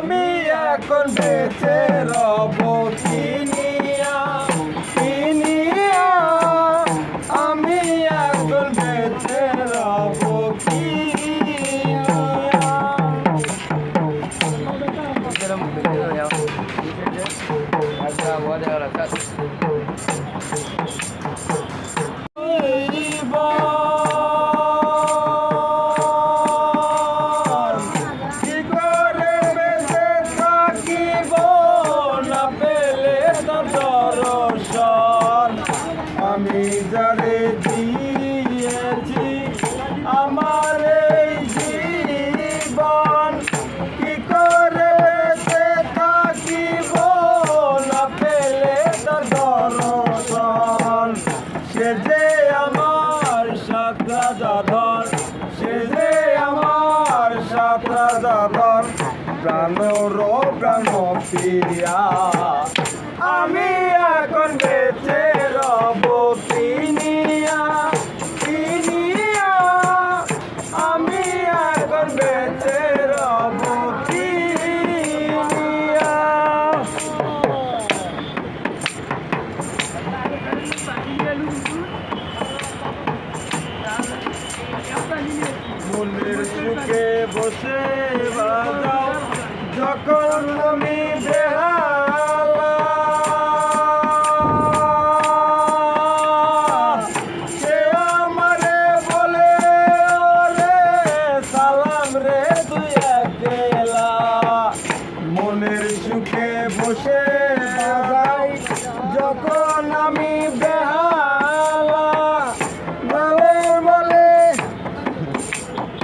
আমি এখন বেঁচে রব কিনিয়া কিনিয়া, আমি এখন বেঁচে রব কিনিয়া। আমি যারে দিয়েছি আমার এই জীবন, কি করে বেঁচে থাকিব না পেলে তার দর্শন। সে যে আমার সাতরাজাধর, সে যে আমার সাতরাজাধর, প্রাণর প্রাণ প্রিয়া। আমি এখন বেঁচে রব কিনিয়া কিনিয়া, আমি এখন বেঁচে রব কিনিয়া। মনের সুখে বসে বাজাও যখন আমি বেহালা, সে আমারে বলে ওরে সালাম রে তুই একলা। মনের সুখে বসে